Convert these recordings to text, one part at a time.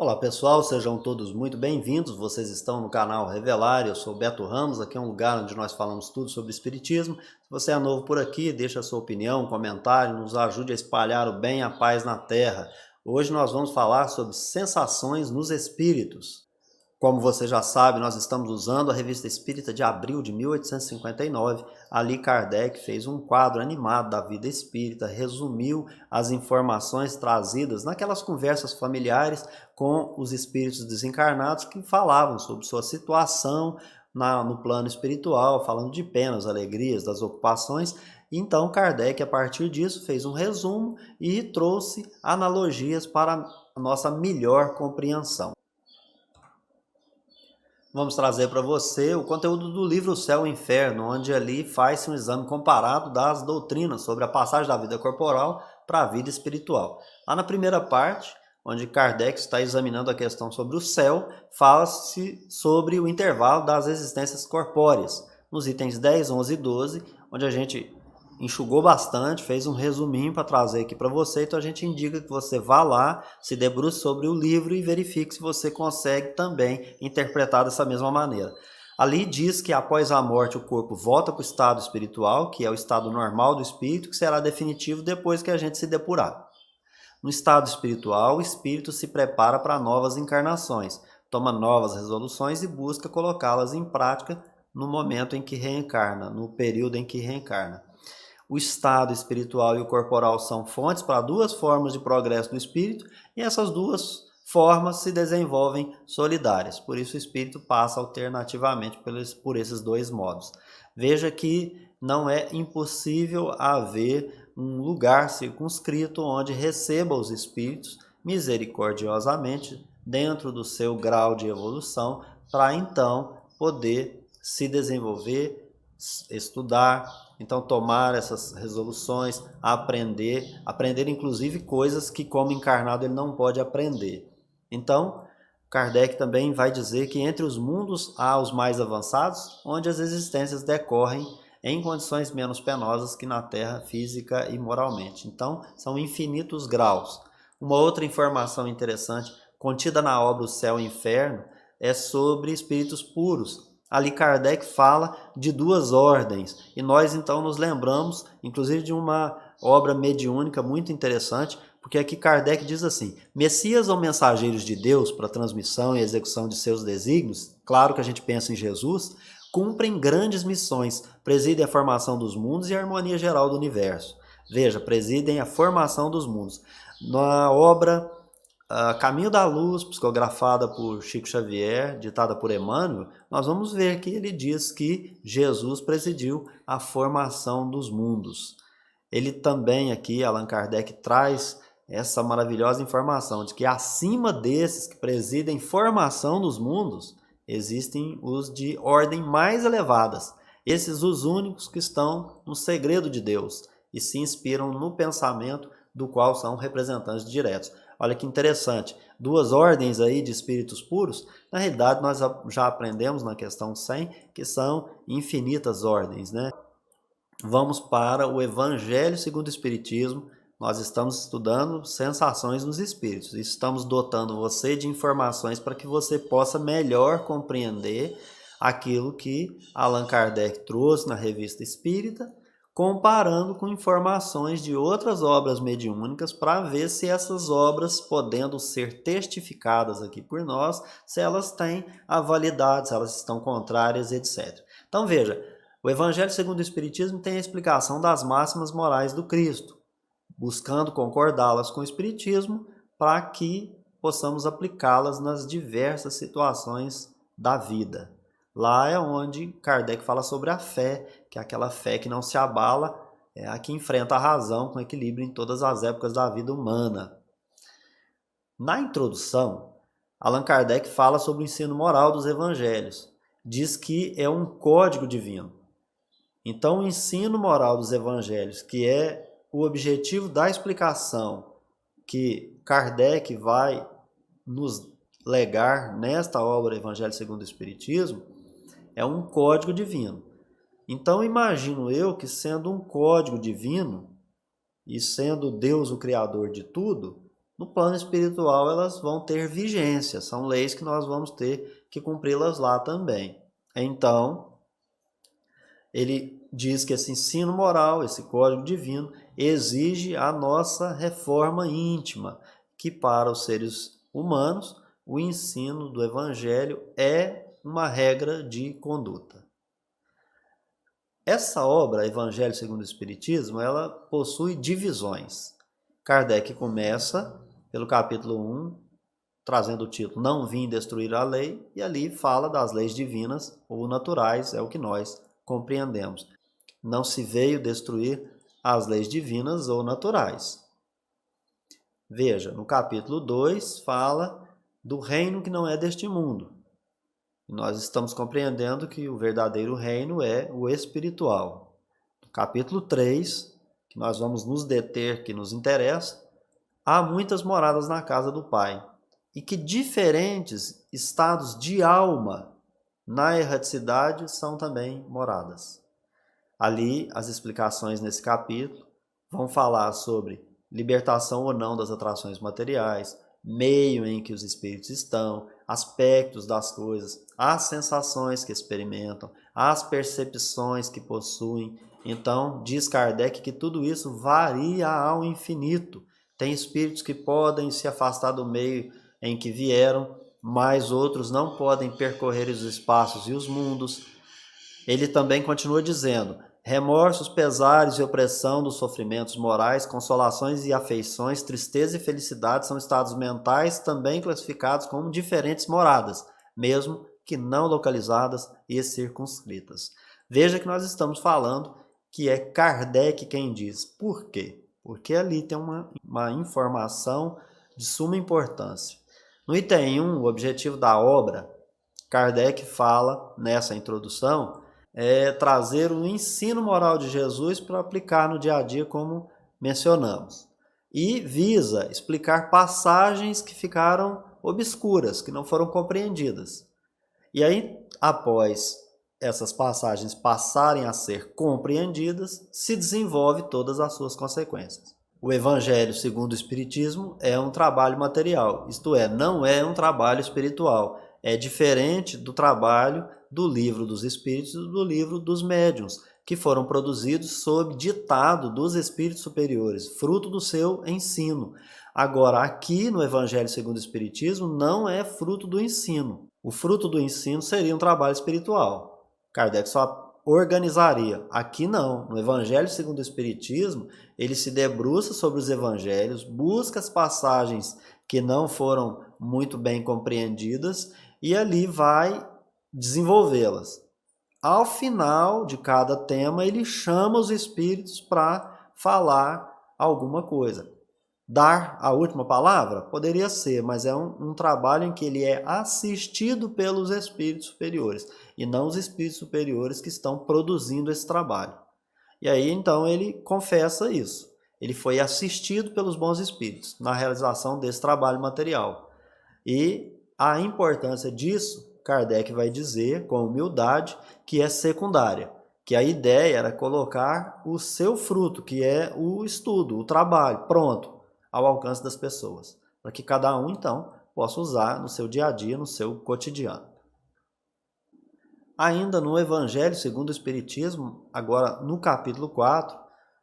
Olá pessoal, sejam todos muito bem-vindos. Vocês estão no canal Revelar. Eu sou Beto Ramos. Aqui é um lugar onde nós falamos tudo sobre espiritismo. Se você é novo por aqui, deixa a sua opinião, comentário, nos ajude a espalhar o bem e a paz na Terra. Hoje nós vamos falar sobre sensações nos espíritos. Como você já sabe, nós estamos usando a Revista Espírita de abril de 1859. Ali Kardec fez um quadro animado da vida espírita, resumiu as informações trazidas naquelas conversas familiares com os espíritos desencarnados que falavam sobre sua situação no plano espiritual, falando de penas, alegrias, das ocupações. Então Kardec, a partir disso, fez um resumo e trouxe analogias para a nossa melhor compreensão. Vamos trazer para você o conteúdo do livro Céu e Inferno, onde ali faz-se um exame comparado das doutrinas sobre a passagem da vida corporal para a vida espiritual. Lá na primeira parte, onde Kardec está examinando a questão sobre o céu, fala-se sobre o intervalo das existências corpóreas. Nos itens 10, 11 e 12, onde a gente enxugou bastante, fez um resuminho para trazer aqui para você, então a gente indica que você vá lá, se debruce sobre o livro e verifique se você consegue também interpretar dessa mesma maneira. Ali diz que após a morte o corpo volta para o estado espiritual, que é o estado normal do espírito, que será definitivo depois que a gente se depurar. No estado espiritual, o espírito se prepara para novas encarnações, toma novas resoluções e busca colocá-las em prática no momento em que reencarna, no período em que reencarna. O estado espiritual e o corporal são fontes para duas formas de progresso do espírito e essas duas formas se desenvolvem solidárias. Por isso o espírito passa alternativamente por esses dois modos. Veja que não é impossível haver um lugar circunscrito onde receba os espíritos misericordiosamente dentro do seu grau de evolução para então poder se desenvolver, estudar, então tomar essas resoluções, aprender inclusive coisas que como encarnado ele não pode aprender. Então, Kardec também vai dizer que entre os mundos há os mais avançados, onde as existências decorrem em condições menos penosas que na Terra física e moralmente. Então, são infinitos graus. Uma outra informação interessante contida na obra O Céu e o Inferno é sobre espíritos puros. Ali Kardec fala de duas ordens, e nós então nos lembramos, inclusive, de uma obra mediúnica muito interessante, porque aqui Kardec diz assim: Messias ou mensageiros de Deus para transmissão e execução de seus desígnios, claro que a gente pensa em Jesus, cumprem grandes missões, presidem a formação dos mundos e a harmonia geral do universo. Veja, presidem a formação dos mundos. Na obra Caminho da Luz, psicografada por Chico Xavier, ditada por Emmanuel, nós vamos ver que ele diz que Jesus presidiu a formação dos mundos. Ele também aqui, Allan Kardec, traz essa maravilhosa informação de que acima desses que presidem formação dos mundos, existem os de ordem mais elevadas, esses os únicos que estão no segredo de Deus e se inspiram no pensamento do qual são representantes diretos. Olha que interessante, duas ordens aí de espíritos puros, na realidade nós já aprendemos na questão 100 que são infinitas ordens, né? Vamos para o Evangelho segundo o Espiritismo. Nós estamos estudando sensações nos espíritos. Estamos dotando você de informações para que você possa melhor compreender aquilo que Allan Kardec trouxe na Revista Espírita, comparando com informações de outras obras mediúnicas para ver se essas obras, podendo ser testificadas aqui por nós, se elas têm a validade, se elas estão contrárias, etc. Então veja, o Evangelho segundo o Espiritismo tem a explicação das máximas morais do Cristo, buscando concordá-las com o Espiritismo para que possamos aplicá-las nas diversas situações da vida. Lá é onde Kardec fala sobre a fé, que é aquela fé que não se abala, é a que enfrenta a razão com equilíbrio em todas as épocas da vida humana. Na introdução, Allan Kardec fala sobre o ensino moral dos evangelhos. Diz que é um código divino. Então, o ensino moral dos evangelhos, que é o objetivo da explicação que Kardec vai nos legar nesta obra Evangelho segundo o Espiritismo, é um código divino. Então, imagino eu que sendo um código divino, e sendo Deus o Criador de tudo, no plano espiritual elas vão ter vigência, são leis que nós vamos ter que cumpri-las lá também. Então, ele diz que esse ensino moral, esse código divino, exige a nossa reforma íntima, que para os seres humanos, o ensino do Evangelho é uma regra de conduta. Essa obra, Evangelho segundo o Espiritismo, ela possui divisões. Kardec começa pelo capítulo 1, trazendo o título Não Vim Destruir a Lei, e ali fala das leis divinas ou naturais, é o que nós compreendemos. Não se veio destruir as leis divinas ou naturais. Veja, no capítulo 2 fala do reino que não é deste mundo. Nós estamos compreendendo que o verdadeiro reino é o espiritual. No capítulo 3, que nós vamos nos deter, que nos interessa, há muitas moradas na casa do Pai, e que diferentes estados de alma na erraticidade são também moradas. Ali, as explicações nesse capítulo vão falar sobre libertação ou não das atrações materiais, meio em que os espíritos estão, aspectos das coisas, as sensações que experimentam, as percepções que possuem. Então, diz Kardec que tudo isso varia ao infinito. Tem espíritos que podem se afastar do meio em que vieram, mas outros não podem percorrer os espaços e os mundos. Ele também continua dizendo: remorsos, pesares e opressão dos sofrimentos morais, consolações e afeições, tristeza e felicidade são estados mentais também classificados como diferentes moradas, mesmo que não localizadas e circunscritas. Veja que nós estamos falando que é Kardec quem diz. Por quê? Porque ali tem uma informação de suma importância. No item 1, o objetivo da obra, Kardec fala nessa introdução, trazer o ensino moral de Jesus para aplicar no dia a dia, como mencionamos. E visa explicar passagens que ficaram obscuras, que não foram compreendidas. E aí, após essas passagens passarem a ser compreendidas, se desenvolve todas as suas consequências. O Evangelho segundo o Espiritismo é um trabalho material, isto é, não é um trabalho espiritual. É diferente do trabalho do Livro dos Espíritos e do Livro dos Médiuns, que foram produzidos sob ditado dos espíritos superiores, fruto do seu ensino. Agora, aqui no Evangelho segundo o Espiritismo, não é fruto do ensino. O fruto do ensino seria um trabalho espiritual. Kardec só organizaria. Aqui não. No Evangelho segundo o Espiritismo, ele se debruça sobre os evangelhos, busca as passagens que não foram muito bem compreendidas e ali vai desenvolvê-las. Ao final de cada tema, ele chama os espíritos para falar alguma coisa. Dar a última palavra? Poderia ser, mas é um trabalho em que ele é assistido pelos espíritos superiores, e não os espíritos superiores que estão produzindo esse trabalho. E aí, então, ele confessa isso. Ele foi assistido pelos bons espíritos na realização desse trabalho material. E a importância disso, Kardec vai dizer, com humildade, que é secundária. Que a ideia era colocar o seu fruto, que é o estudo, o trabalho, pronto, ao alcance das pessoas, para que cada um, então, possa usar no seu dia a dia, no seu cotidiano. Ainda no Evangelho segundo o Espiritismo, agora no capítulo 4,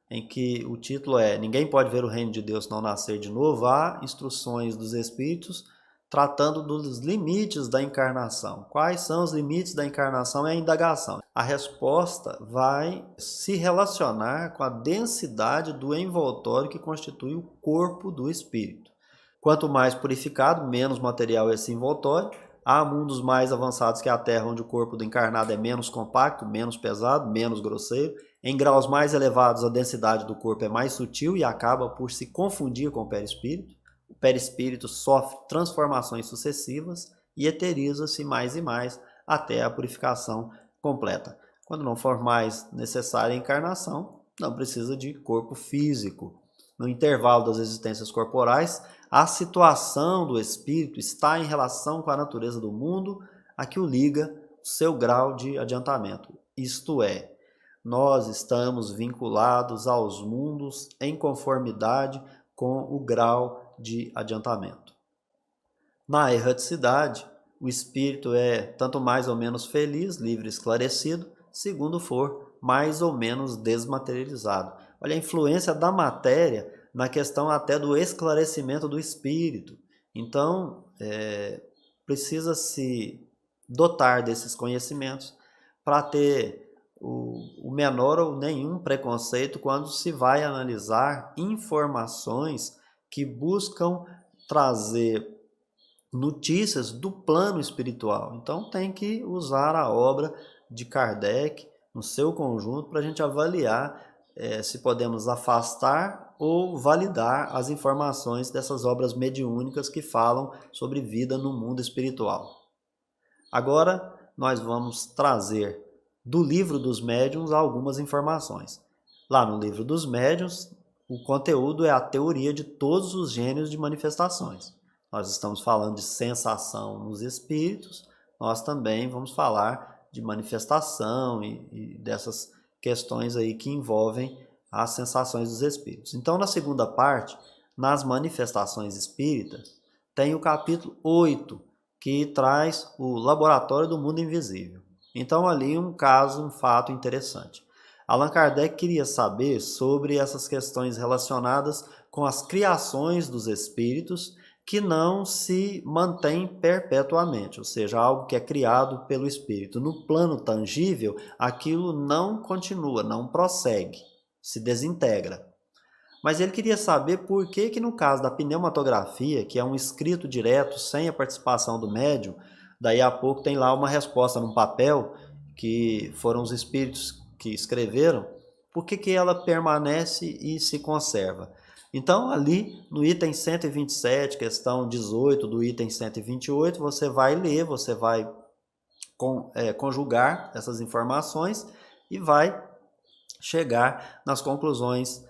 em que o título é Ninguém pode ver o reino de Deus não nascer de novo, há instruções dos Espíritos tratando dos limites da encarnação. Quais são os limites da encarnação? É a indagação. A resposta vai se relacionar com a densidade do envoltório que constitui o corpo do espírito. Quanto mais purificado, menos material é esse envoltório. Há mundos mais avançados que a Terra, onde o corpo do encarnado é menos compacto, menos pesado, menos grosseiro. Em graus mais elevados, a densidade do corpo é mais sutil e acaba por se confundir com o perispírito. O perispírito sofre transformações sucessivas e eteriza-se mais e mais até a purificação completa. Quando não for mais necessária a encarnação, não precisa de corpo físico. No intervalo das existências corporais, a situação do espírito está em relação com a natureza do mundo a que o liga o seu grau de adiantamento. Isto é, nós estamos vinculados aos mundos em conformidade com o grau de adiantamento. Na erraticidade, o espírito é tanto mais ou menos feliz, livre e esclarecido, segundo for mais ou menos desmaterializado. Olha a influência da matéria na questão até do esclarecimento do espírito. Então, precisa se dotar desses conhecimentos para ter o menor ou nenhum preconceito quando se vai analisar informações que buscam trazer notícias do plano espiritual. Então tem que usar a obra de Kardec no seu conjunto para a gente avaliar se podemos afastar ou validar as informações dessas obras mediúnicas que falam sobre vida no mundo espiritual. Agora nós vamos trazer do Livro dos Médiuns algumas informações. Lá no Livro dos Médiuns, o conteúdo é a teoria de todos os gênios de manifestações. Nós estamos falando de sensação nos espíritos, nós também vamos falar de manifestação e dessas questões aí que envolvem as sensações dos espíritos. Então, na segunda parte, nas manifestações espíritas, tem o capítulo 8, que traz o Laboratório do Mundo Invisível. Então, ali um caso, um fato interessante. Allan Kardec queria saber sobre essas questões relacionadas com as criações dos espíritos que não se mantém perpetuamente, ou seja, algo que é criado pelo espírito. No plano tangível, aquilo não continua, não prossegue, se desintegra. Mas ele queria saber por que no caso da pneumatografia, que é um escrito direto, sem a participação do médium, daí a pouco tem lá uma resposta num papel, que foram os espíritos que escreveram, por que ela permanece e se conserva. Então, ali no item 127, questão 18 do item 128, você vai ler, você vai conjugar essas informações e vai chegar nas conclusões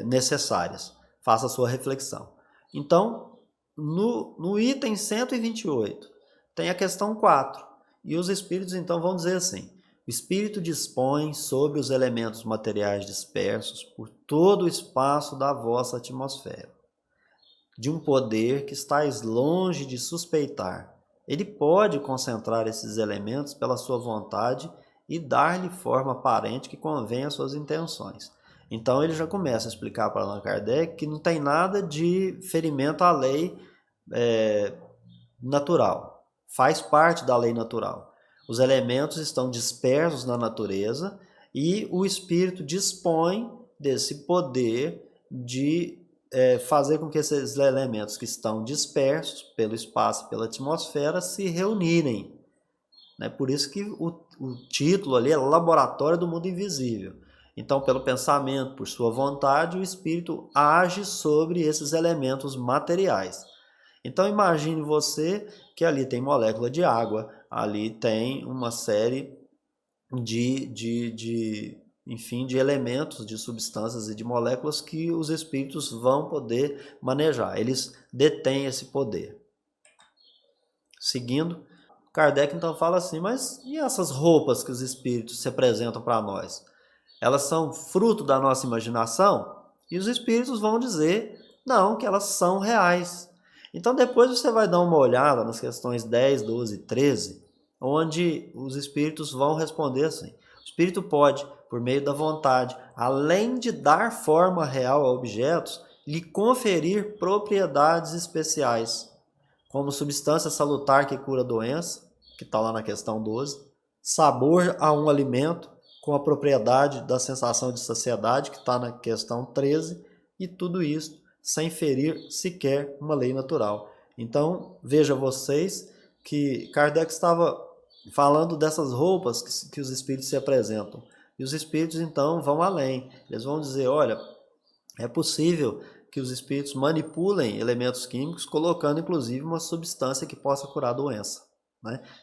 necessárias. Faça a sua reflexão. Então, no item 128, tem a questão 4. E os espíritos, então, vão dizer assim: o espírito dispõe sobre os elementos materiais dispersos por todo o espaço da vossa atmosfera, de um poder que estáis longe de suspeitar. Ele pode concentrar esses elementos pela sua vontade e dar-lhe forma aparente que convenha às suas intenções. Então ele já começa a explicar para Allan Kardec que não tem nada de ferimento à lei natural. Faz parte da lei natural. Os elementos estão dispersos na natureza e o espírito dispõe desse poder de fazer com que esses elementos que estão dispersos pelo espaço e pela atmosfera se reunirem. Por isso que o título ali é Laboratório do Mundo Invisível. Então, pelo pensamento, por sua vontade, o espírito age sobre esses elementos materiais. Então, imagine você que ali tem molécula de água, ali tem uma série enfim, de elementos, de substâncias e de moléculas que os espíritos vão poder manejar. Eles detêm esse poder. Seguindo, Kardec então fala assim: mas e essas roupas que os espíritos se apresentam para nós? Elas são fruto da nossa imaginação? E os espíritos vão dizer não, que elas são reais. Então depois você vai dar uma olhada nas questões 10, 12 e 13, onde os espíritos vão responder assim: o espírito pode, por meio da vontade, além de dar forma real a objetos, lhe conferir propriedades especiais, como substância salutar que cura a doença, que está lá na questão 12, sabor a um alimento, com a propriedade da sensação de saciedade, que está na questão 13, e tudo isso sem ferir sequer uma lei natural. Então, veja vocês que Kardec estava falando dessas roupas que os espíritos se apresentam. E os espíritos, então, vão além. Eles vão dizer, olha, é possível que os espíritos manipulem elementos químicos, colocando, inclusive, uma substância que possa curar a doença.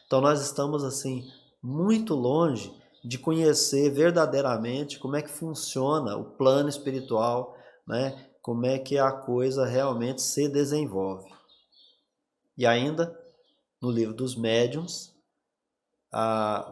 Então, nós estamos, assim, muito longe de conhecer verdadeiramente como é que funciona o plano espiritual, como é que a coisa realmente se desenvolve. E ainda, no Livro dos Médiuns,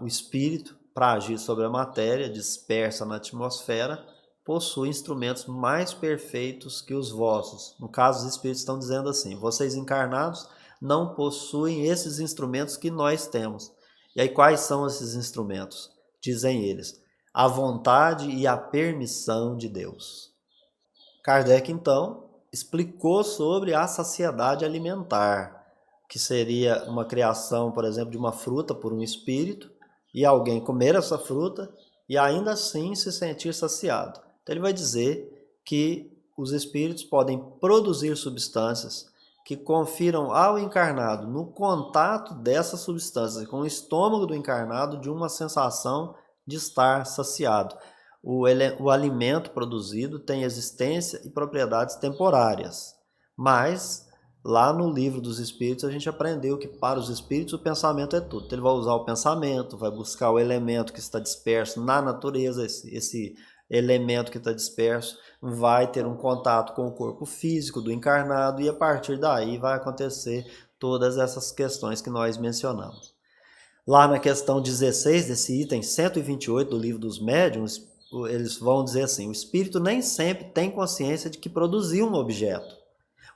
o espírito, para agir sobre a matéria dispersa na atmosfera, possui instrumentos mais perfeitos que os vossos. No caso, os espíritos estão dizendo assim: vocês encarnados não possuem esses instrumentos que nós temos. E aí, quais são esses instrumentos? Dizem eles: a vontade e a permissão de Deus. Kardec, então, explicou sobre a saciedade alimentar, que seria uma criação, por exemplo, de uma fruta por um espírito, e alguém comer essa fruta e ainda assim se sentir saciado. Então ele vai dizer que os espíritos podem produzir substâncias que confiram ao encarnado, no contato dessas substâncias com o estômago do encarnado, de uma sensação de estar saciado. O alimento produzido tem existência e propriedades temporárias, mas lá no livro dos espíritos a gente aprendeu que para os espíritos o pensamento é tudo. Então, ele vai usar o pensamento, vai buscar o elemento que está disperso na natureza, esse elemento que está disperso vai ter um contato com o corpo físico do encarnado e a partir daí vai acontecer todas essas questões que nós mencionamos. Lá na questão 16 desse item 128 do livro dos médiuns, eles vão dizer assim: o espírito nem sempre tem consciência de que produziu um objeto.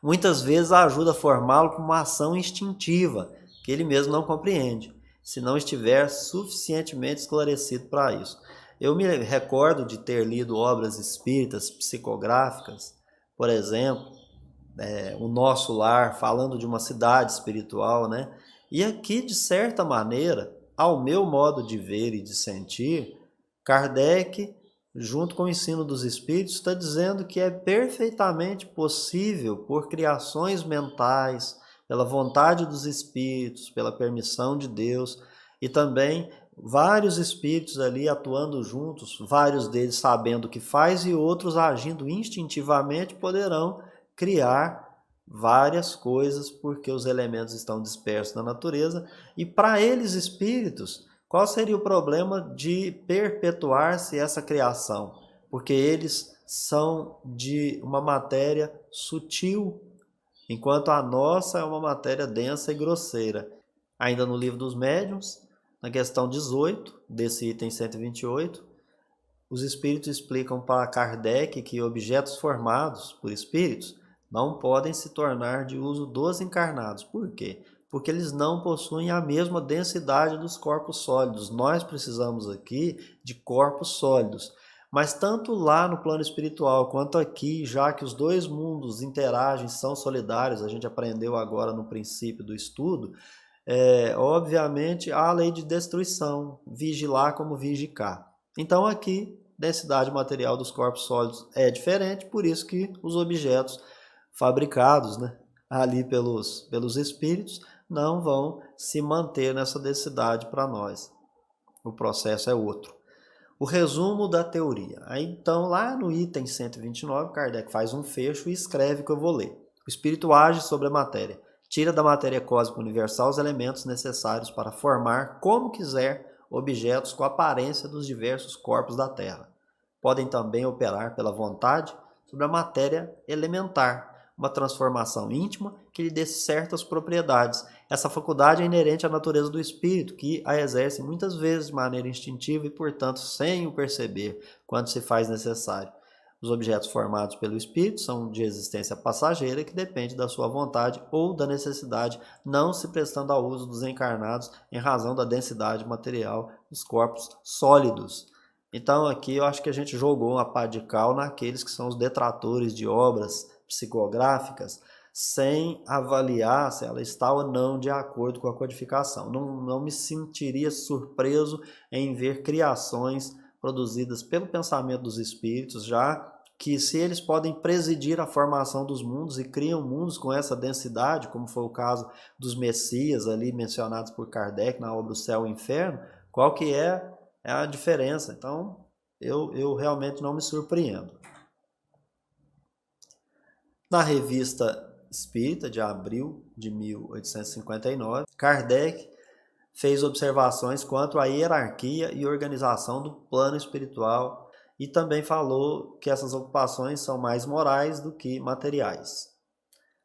Muitas vezes ajuda a formá-lo com uma ação instintiva, que ele mesmo não compreende, se não estiver suficientemente esclarecido para isso. Eu me recordo de ter lido obras espíritas psicográficas, por exemplo, O Nosso Lar, falando de uma cidade espiritual, né? E aqui, de certa maneira, ao meu modo de ver e de sentir, Kardec, junto com o ensino dos espíritos, está dizendo que é perfeitamente possível, por criações mentais, pela vontade dos espíritos, pela permissão de Deus, e também vários espíritos ali atuando juntos, vários deles sabendo o que faz e outros agindo instintivamente, poderão criar várias coisas porque os elementos estão dispersos na natureza. E para eles, espíritos, qual seria o problema de perpetuar-se essa criação? Porque eles são de uma matéria sutil, enquanto a nossa é uma matéria densa e grosseira. Ainda no livro dos médiuns, na questão 18 desse item 128, os espíritos explicam para Kardec que objetos formados por espíritos não podem se tornar de uso dos encarnados. Por quê? Porque eles não possuem a mesma densidade dos corpos sólidos. Nós precisamos aqui de corpos sólidos. Mas tanto lá no plano espiritual quanto aqui, já que os dois mundos interagem, são solidários, a gente aprendeu agora no princípio do estudo, obviamente há a lei de destruição, vigilar como vigicar. Então aqui, densidade material dos corpos sólidos é diferente, por isso que os objetos fabricados, né, ali pelos espíritos não vão se manter nessa densidade para nós. O processo é outro. O resumo da teoria. Aí, então, lá no item 129, Kardec faz um fecho e escreve que eu vou ler. O espírito age sobre a matéria, tira da matéria cósmica universal os elementos necessários para formar, como quiser, objetos com a aparência dos diversos corpos da Terra. Podem também operar pela vontade sobre a matéria elementar, uma transformação íntima que lhe dê certas propriedades. Essa faculdade é inerente à natureza do espírito, que a exerce muitas vezes de maneira instintiva e, portanto, sem o perceber, quando se faz necessário. Os objetos formados pelo espírito são de existência passageira que depende da sua vontade ou da necessidade, não se prestando ao uso dos encarnados em razão da densidade material dos corpos sólidos. Então aqui eu acho que a gente jogou uma pá de cal naqueles que são os detratores de obras psicográficas, sem avaliar se ela está ou não de acordo com a codificação. Não me sentiria surpreso em ver criações produzidas pelo pensamento dos espíritos, já que se eles podem presidir a formação dos mundos e criam mundos com essa densidade, como foi o caso dos Messias ali mencionados por Kardec na obra O Céu e o Inferno, qual que é a diferença? Então, eu realmente não me surpreendo. Na Revista Espírita, de abril de 1859, Kardec fez observações quanto à hierarquia e organização do plano espiritual e também falou que essas ocupações são mais morais do que materiais.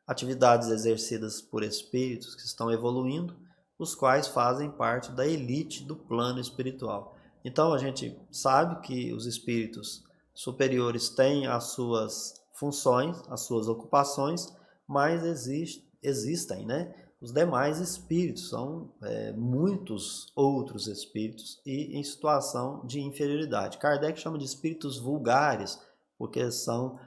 Atividades exercidas por espíritos que estão evoluindo, os quais fazem parte da elite do plano espiritual. Então a gente sabe que os espíritos superiores têm as suas funções, as suas ocupações, mas existem, né, os demais espíritos, são muitos outros espíritos e em situação de inferioridade. Kardec chama de espíritos vulgares, porque são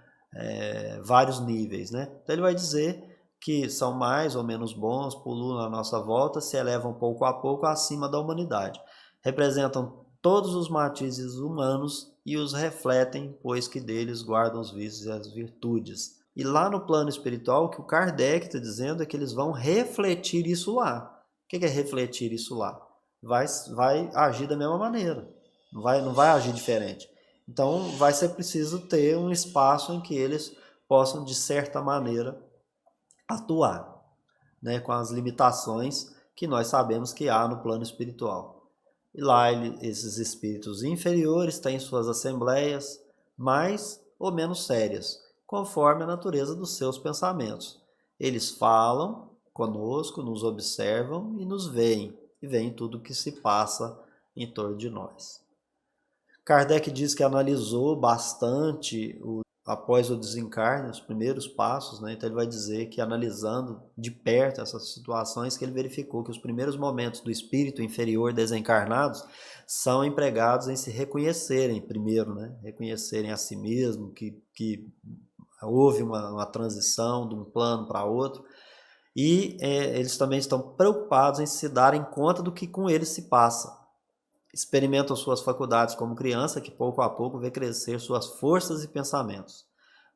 vários níveis, né? Então ele vai dizer que são mais ou menos bons, pululam à nossa volta, se elevam pouco a pouco acima da humanidade. Representam todos os matizes humanos e os refletem, pois que deles guardam os vícios e as virtudes. E lá no plano espiritual, o que o Kardec está dizendo é que eles vão refletir isso lá. O que é refletir isso lá? Vai agir da mesma maneira, não vai agir diferente. Então vai ser preciso ter um espaço em que eles possam, de certa maneira, atuar, né, com as limitações que nós sabemos que há no plano espiritual. E lá esses espíritos inferiores têm suas assembleias mais ou menos sérias, conforme a natureza dos seus pensamentos. Eles falam conosco, nos observam e nos veem, e veem tudo o que se passa em torno de nós. Kardec diz que analisou bastante após o desencarne, os primeiros passos, né? Então ele vai dizer que analisando de perto essas situações, que ele verificou que os primeiros momentos do espírito inferior desencarnados são empregados em se reconhecerem primeiro, né? Reconhecerem a si mesmo, que houve uma transição de um plano para outro, e eles também estão preocupados em se darem conta do que com eles se passa. Experimentam suas faculdades como criança, que pouco a pouco vê crescer suas forças e pensamentos.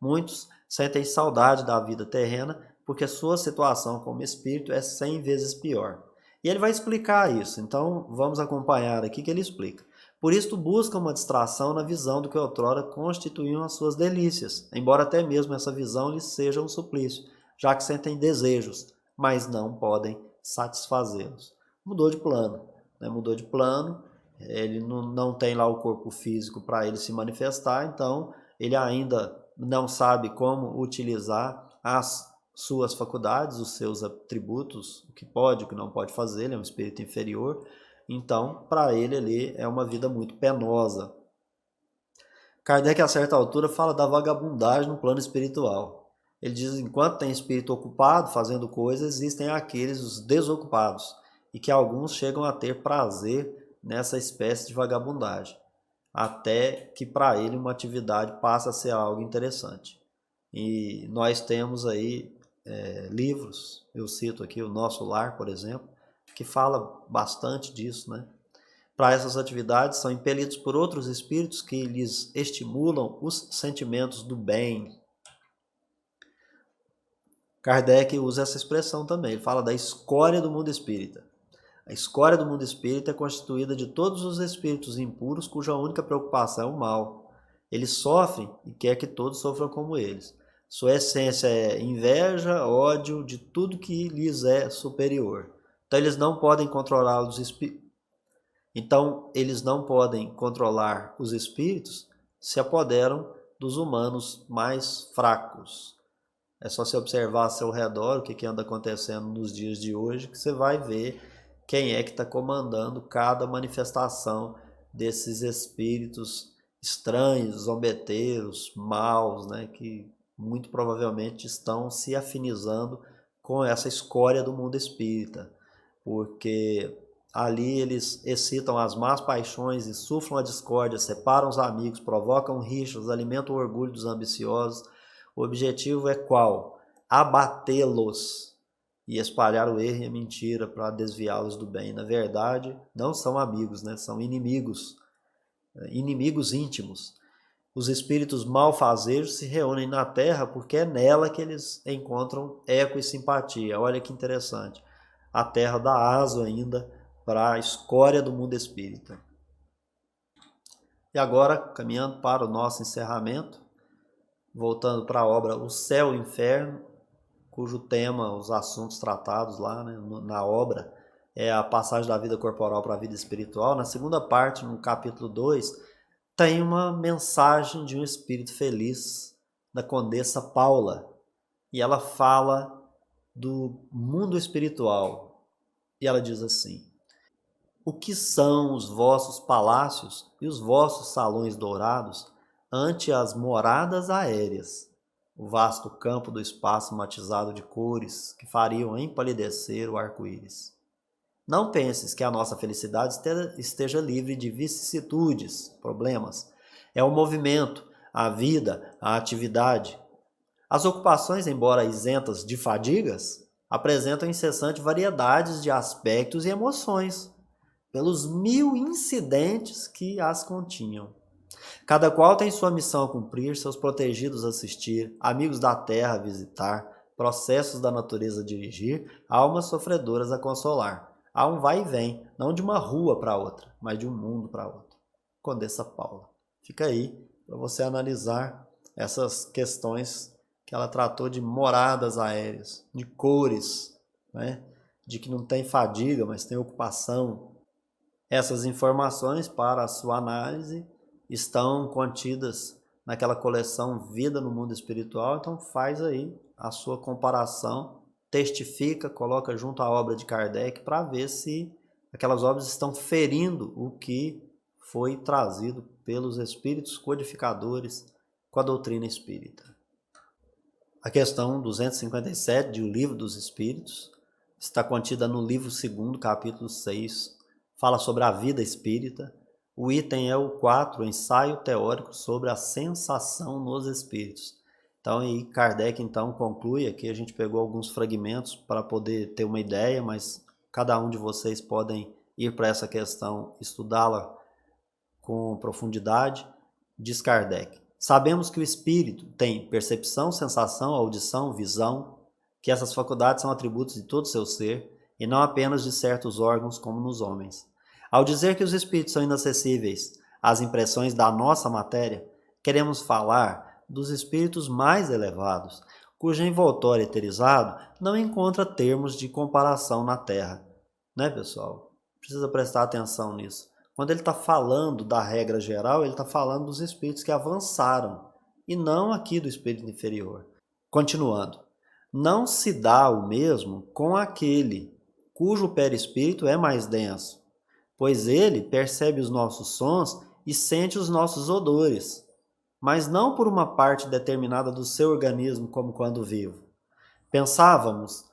Muitos sentem saudade da vida terrena, porque sua situação como espírito é 100 vezes pior. E ele vai explicar isso, então vamos acompanhar aqui que ele explica. Por isso buscam uma distração na visão do que outrora constituíam as suas delícias, embora até mesmo essa visão lhes seja um suplício, já que sentem desejos, mas não podem satisfazê-los. Mudou de plano, né? Mudou de plano. Ele não tem lá o corpo físico para ele se manifestar, então ele ainda não sabe como utilizar as suas faculdades, os seus atributos, o que pode, o que não pode fazer, ele é um espírito inferior, então para ele ali é uma vida muito penosa. Kardec, a certa altura, fala da vagabundagem no plano espiritual. Ele diz que enquanto tem espírito ocupado fazendo coisas, existem aqueles, os desocupados, e que alguns chegam a ter prazer nessa espécie de vagabundagem, até que para ele uma atividade passa a ser algo interessante. E nós temos aí livros, eu cito aqui o Nosso Lar, por exemplo, que fala bastante disso, né? Para essas atividades são impelidos por outros espíritos que lhes estimulam os sentimentos do bem. Kardec usa essa expressão também, ele fala da escória do mundo espírita. A escória do mundo espírita é constituída de todos os espíritos impuros cuja única preocupação é o mal. Eles sofrem e quer que todos sofram como eles. Sua essência é inveja, ódio de tudo que lhes é superior. Então eles não podem controlar os espíritos. Os espíritos, se apoderam dos humanos mais fracos. É só você observar ao seu redor o que anda acontecendo nos dias de hoje, que você vai ver quem é que está comandando cada manifestação desses espíritos estranhos, zombeteiros, maus, né, que muito provavelmente estão se afinizando com essa escória do mundo espírita, porque ali eles excitam as más paixões, insuflam a discórdia, separam os amigos, provocam rixas, alimentam o orgulho dos ambiciosos. O objetivo é qual? Abatê-los e espalhar o erro e a mentira para desviá-los do bem. Na verdade, não são amigos, né? São inimigos, inimigos íntimos. Os espíritos malfazejos se reúnem na Terra porque é nela que eles encontram eco e simpatia. Olha que interessante. A Terra dá aso ainda para a escória do mundo espírita. E agora, caminhando para o nosso encerramento, voltando para a obra O Céu e o Inferno, cujo tema, os assuntos tratados lá, né, na obra, é a passagem da vida corporal para a vida espiritual. Na segunda parte, no capítulo 2, tem uma mensagem de um espírito feliz, da Condessa Paula, e ela fala do mundo espiritual. E ela diz assim: o que são os vossos palácios e os vossos salões dourados ante as moradas aéreas, o vasto campo do espaço matizado de cores que fariam empalidecer o arco-íris. Não penses que a nossa felicidade esteja livre de vicissitudes, problemas. É o movimento, a vida, a atividade. As ocupações, embora isentas de fadigas, apresentam incessante variedades de aspectos e emoções, pelos 1000 incidentes que as continham. Cada qual tem sua missão a cumprir, seus protegidos a assistir, amigos da terra a visitar, processos da natureza a dirigir, almas sofredoras a consolar. Há um vai e vem, não de uma rua para outra, mas de um mundo para outro. Condessa Paula. Fica aí para você analisar essas questões que ela tratou de moradas aéreas, de cores, né? De que não tem fadiga, mas tem ocupação. Essas informações para a sua análise estão contidas naquela coleção Vida no Mundo Espiritual, então faz aí a sua comparação, testifica, coloca junto à obra de Kardec para ver se aquelas obras estão ferindo o que foi trazido pelos espíritos codificadores com a doutrina espírita. A questão 257 de O Livro dos Espíritos está contida no livro 2º, capítulo 6, fala sobre a vida espírita. O item é o 4, o ensaio teórico sobre a sensação nos espíritos. Então, aí Kardec então conclui, aqui a gente pegou alguns fragmentos para poder ter uma ideia, mas cada um de vocês podem ir para essa questão, estudá-la com profundidade. Diz Kardec: sabemos que o espírito tem percepção, sensação, audição, visão, que essas faculdades são atributos de todo o seu ser, e não apenas de certos órgãos como nos homens. Ao dizer que os espíritos são inacessíveis às impressões da nossa matéria, queremos falar dos espíritos mais elevados, cujo envoltório eterizado não encontra termos de comparação na Terra. Né, pessoal? Precisa prestar atenção nisso. Quando ele está falando da regra geral, ele está falando dos espíritos que avançaram, e não aqui do espírito inferior. Continuando. Não se dá o mesmo com aquele cujo perispírito é mais denso, pois ele percebe os nossos sons e sente os nossos odores, mas não por uma parte determinada do seu organismo como quando vivo. Pensávamos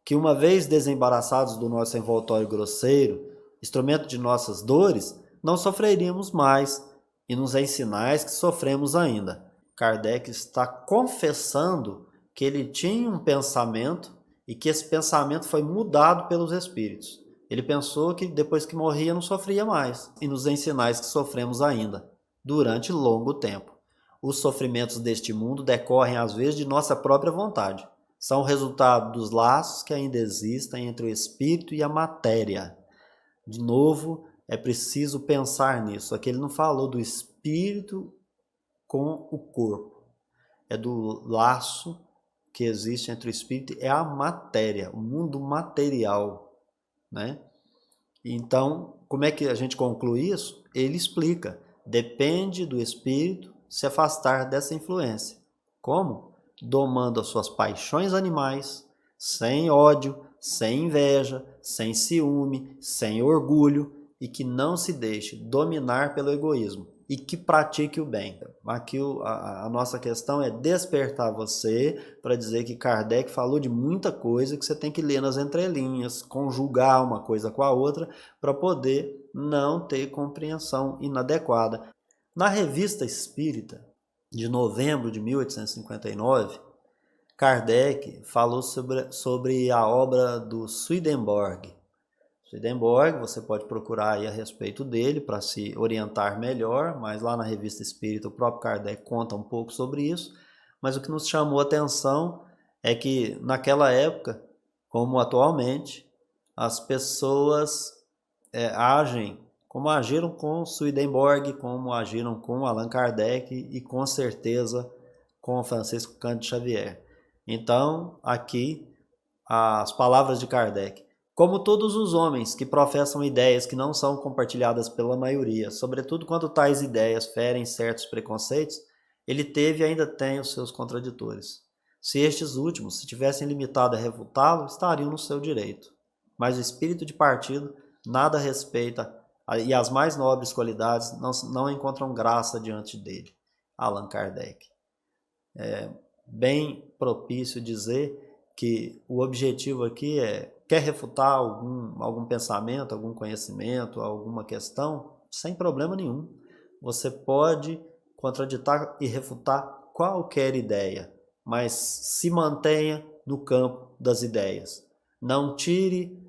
que, uma vez desembaraçados do nosso envoltório grosseiro, instrumento de nossas dores, não sofreríamos mais, e nos é em sinais que sofremos ainda. Kardec está confessando que ele tinha um pensamento e que esse pensamento foi mudado pelos espíritos. Ele pensou que depois que morria não sofria mais, e nos é em sinais que sofremos ainda, durante longo tempo. Os sofrimentos deste mundo decorrem às vezes de nossa própria vontade. São o resultado dos laços que ainda existem entre o espírito e a matéria. De novo, é preciso pensar nisso. Aqui ele não falou do espírito com o corpo. É do laço que existe entre o espírito e a matéria, o mundo material, né? Então, como é que a gente conclui isso? Ele explica. Depende do espírito se afastar dessa influência. Como? Domando as suas paixões animais, sem ódio, sem inveja, sem ciúme, sem orgulho, e que não se deixe dominar pelo egoísmo, e que pratique o bem. Aqui a nossa questão é despertar você para dizer que Kardec falou de muita coisa que você tem que ler nas entrelinhas, conjugar uma coisa com a outra para poder não ter compreensão inadequada. Na Revista Espírita, de novembro de 1859, Kardec falou sobre a obra do Swedenborg. Swedenborg, você pode procurar aí a respeito dele para se orientar melhor, mas lá na Revista Espírita o próprio Kardec conta um pouco sobre isso. Mas o que nos chamou a atenção é que naquela época, como atualmente, as pessoas agem como agiram com Swedenborg, como agiram com Allan Kardec e com certeza com Francisco Cândido Xavier. Então, aqui as palavras de Kardec. Como todos os homens que professam ideias que não são compartilhadas pela maioria, sobretudo quando tais ideias ferem certos preconceitos, ele teve e ainda tem os seus contraditores. Se estes últimos se tivessem limitado a refutá-lo, estariam no seu direito. Mas o espírito de partido nada respeita e as mais nobres qualidades não encontram graça diante dele. Allan Kardec. É bem propício dizer que o objetivo aqui quer refutar algum pensamento, algum conhecimento, alguma questão, sem problema nenhum. Você pode contraditar e refutar qualquer ideia, mas se mantenha no campo das ideias. Não tire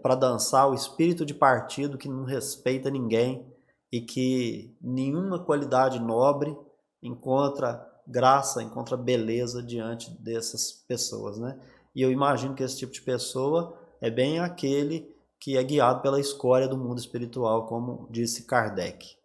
para dançar o espírito de partido que não respeita ninguém e que nenhuma qualidade nobre encontra graça, encontra beleza diante dessas pessoas, né? E eu imagino que esse tipo de pessoa é bem aquele que é guiado pela escória do mundo espiritual, como disse Kardec.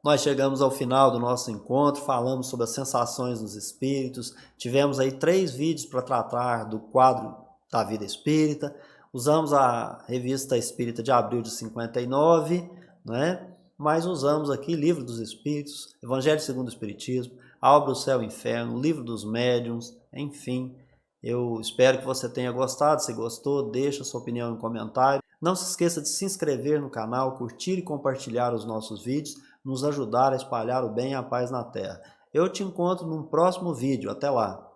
Nós chegamos ao final do nosso encontro, falamos sobre as sensações dos espíritos, tivemos aí 3 vídeos para tratar do quadro da vida espírita, usamos a revista Espírita de abril de 59, né? Mas usamos aqui Livro dos Espíritos, Evangelho segundo o Espiritismo, A Obra do Céu e Inferno, Livro dos Médiuns, enfim. Eu espero que você tenha gostado. Se gostou, deixa sua opinião no comentário. Não se esqueça de se inscrever no canal, curtir e compartilhar os nossos vídeos, nos ajudar a espalhar o bem e a paz na Terra. Eu te encontro num próximo vídeo. Até lá!